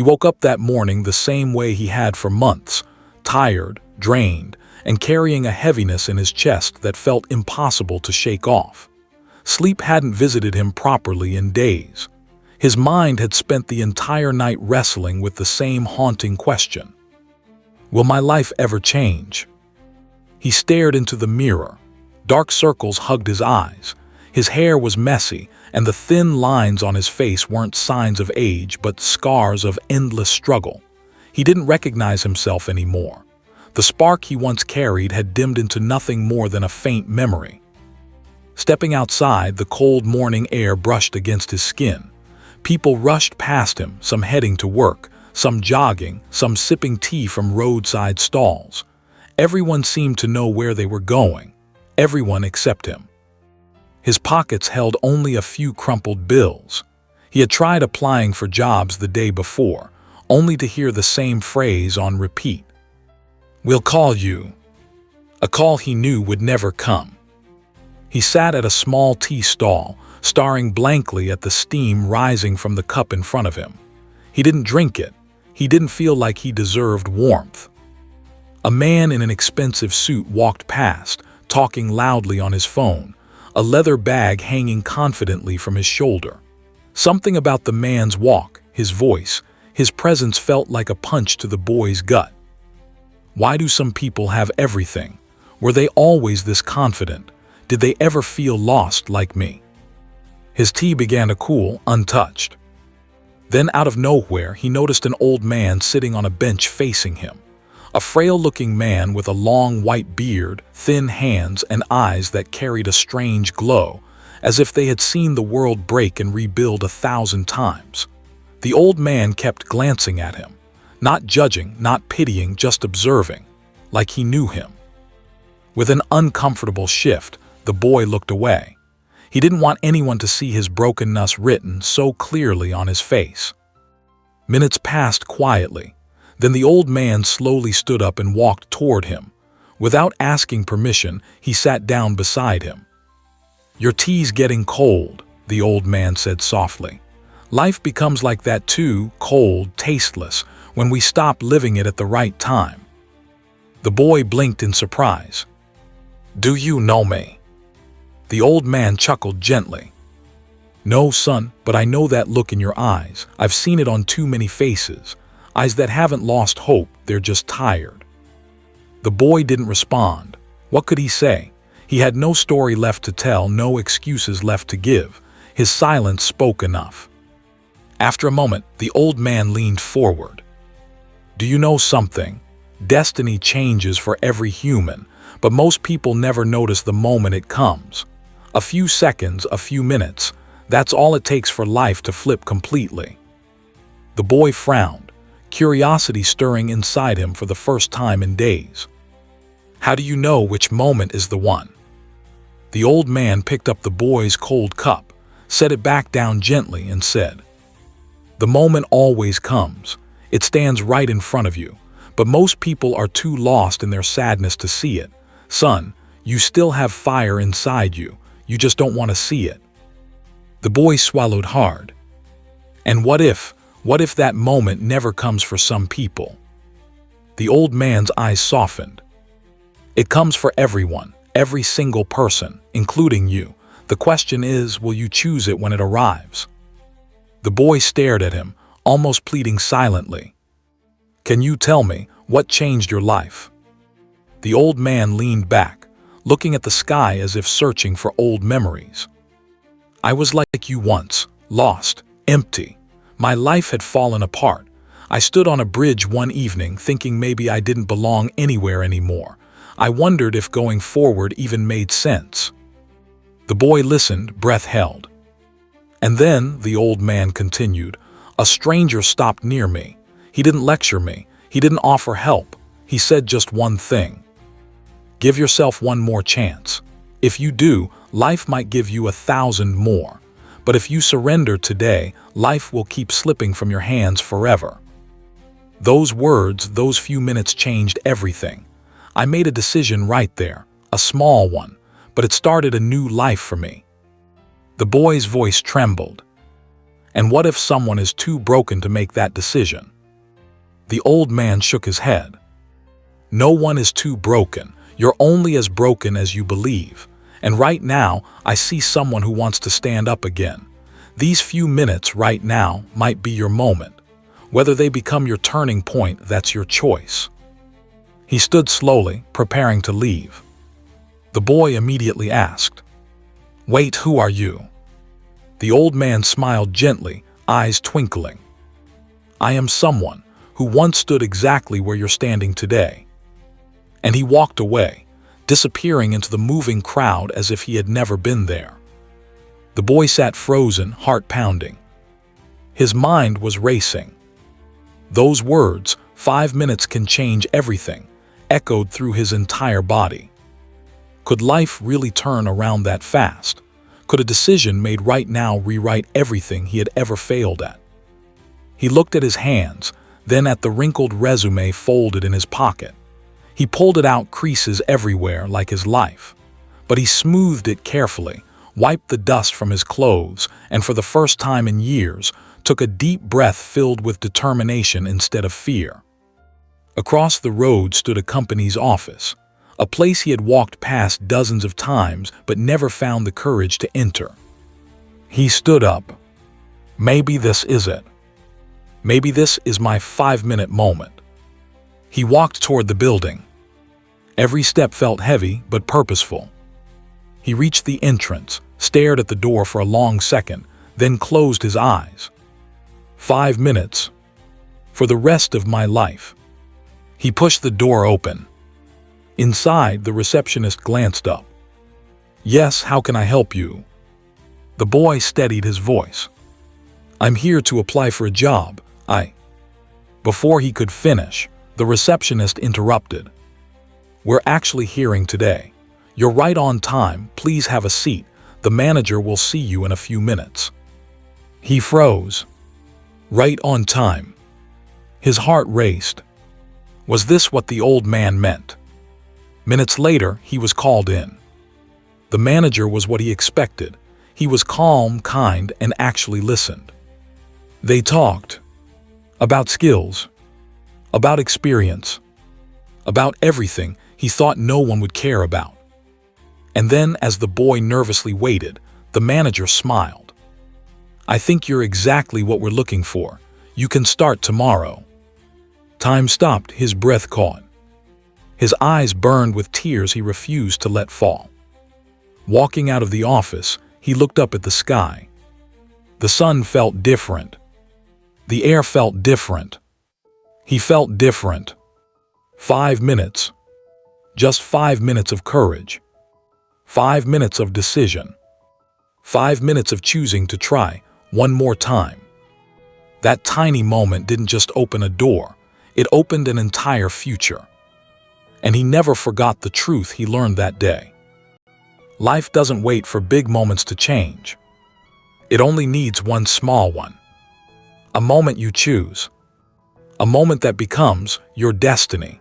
He woke up that morning the same way he had for months, tired, drained, and carrying a heaviness in his chest that felt impossible to shake off. Sleep hadn't visited him properly in days. His mind had spent the entire night wrestling with the same haunting question. Will my life ever change? He stared into the mirror. Dark circles hugged his eyes. His hair was messy, and the thin lines on his face weren't signs of age but scars of endless struggle. He didn't recognize himself anymore. The spark he once carried had dimmed into nothing more than a faint memory. Stepping outside, the cold morning air brushed against his skin. People rushed past him, some heading to work, some jogging, some sipping tea from roadside stalls. Everyone seemed to know where they were going. Everyone except him. His pockets held only a few crumpled bills. He had tried applying for jobs the day before, only to hear the same phrase on repeat. "We'll call you." A call he knew would never come. He sat at a small tea stall, staring blankly at the steam rising from the cup in front of him. He didn't drink it. He didn't feel like he deserved warmth. A man in an expensive suit walked past, talking loudly on his phone, a leather bag hanging confidently from his shoulder. Something about the man's walk, his voice, his presence felt like a punch to the boy's gut. Why do some people have everything? Were they always this confident? Did they ever feel lost like me? His tea began to cool, untouched. Then out of nowhere, he noticed an old man sitting on a bench facing him. A frail-looking man with a long white beard, thin hands, and eyes that carried a strange glow, as if they had seen the world break and rebuild 1,000 times. The old man kept glancing at him, not judging, not pitying, just observing, like he knew him. With an uncomfortable shift, the boy looked away. He didn't want anyone to see his brokenness written so clearly on his face. Minutes passed quietly. Then the old man slowly stood up and walked toward him. Without asking permission, he sat down beside him. "Your tea's getting cold," the old man said softly. "Life becomes like that too, cold, tasteless, when we stop living it at the right time." The boy blinked in surprise. "Do you know me?" The old man chuckled gently. "No, son, but I know that look in your eyes. I've seen it on too many faces. Eyes that haven't lost hope, they're just tired." The boy didn't respond. What could he say? He had no story left to tell, no excuses left to give. His silence spoke enough. After a moment, the old man leaned forward. "Do you know something? Destiny changes for every human, but most people never notice the moment it comes. A few seconds, a few minutes, that's all it takes for life to flip completely." The boy frowned, curiosity stirring inside him for the first time in days. "How do you know which moment is the one?" The old man picked up the boy's cold cup, set it back down gently, and said, "The moment always comes. It stands right in front of you, but most people are too lost in their sadness to see it. Son, you still have fire inside you. You just don't want to see it." The boy swallowed hard. And what if that moment never comes for some people? The old man's eyes softened. "It comes for everyone, every single person, including you. The question is, will you choose it when it arrives?" The boy stared at him, almost pleading silently. "Can you tell me what changed your life?" The old man leaned back, looking at the sky as if searching for old memories. "I was like you once, lost, empty. My life had fallen apart. I stood on a bridge one evening thinking maybe I didn't belong anywhere anymore. I wondered if going forward even made sense." The boy listened, breath held. "And then," the old man continued, "a stranger stopped near me. He didn't lecture me. He didn't offer help. He said just one thing. Give yourself one more chance. If you do, life might give you 1,000 more. But if you surrender today, life will keep slipping from your hands forever." Those words, those few minutes changed everything. I made a decision right there, a small one, but it started a new life for me. The boy's voice trembled. "And what if someone is too broken to make that decision?" The old man shook his head. No one is too broken. You're only as broken as you believe. And right now, I see someone who wants to stand up again. These few minutes right now might be your moment. Whether they become your turning point, that's your choice. He stood slowly, preparing to leave. The boy immediately asked, "Wait, who are you?" The old man smiled gently, eyes twinkling. "I am someone who once stood exactly where you're standing today." And he walked away, disappearing into the moving crowd as if he had never been there. The boy sat frozen, heart pounding. His mind was racing. Those words, 5 minutes can change everything, echoed through his entire body. Could life really turn around that fast? Could a decision made right now rewrite everything he had ever failed at? He looked at his hands, then at the wrinkled resume folded in his pocket. He pulled it out, creases everywhere like his life. But he smoothed it carefully, wiped the dust from his clothes, and for the first time in years, took a deep breath filled with determination instead of fear. Across the road stood a company's office, a place he had walked past dozens of times but never found the courage to enter. He stood up. Maybe this is it. Maybe this is my 5-minute moment. He walked toward the building. Every step felt heavy but purposeful. He reached the entrance, stared at the door for a long second, then closed his eyes. 5 minutes. For the rest of my life. He pushed the door open. Inside, the receptionist glanced up. "Yes, how can I help you?" The boy steadied his voice. "I'm here to apply for a job. Before he could finish, the receptionist interrupted. "We're actually hearing today. You're right on time. Please have a seat. The manager will see you in a few minutes." He froze. Right on time. His heart raced. Was this what the old man meant? Minutes later, he was called in. The manager was what he expected. He was calm, kind, and actually listened. They talked. About skills. About experience. About everything he thought no one would care about. And then, as the boy nervously waited, the manager smiled. "I think you're exactly what we're looking for. You can start tomorrow." Time stopped, his breath caught. His eyes burned with tears he refused to let fall. Walking out of the office, he looked up at the sky. The sun felt different. The air felt different. He felt different. 5 minutes. Just 5 minutes of courage. 5 minutes of decision. 5 minutes of choosing to try one more time. That tiny moment didn't just open a door, it opened an entire future. And he never forgot the truth he learned that day. Life doesn't wait for big moments to change. It only needs one small one. A moment you choose. A moment that becomes your destiny.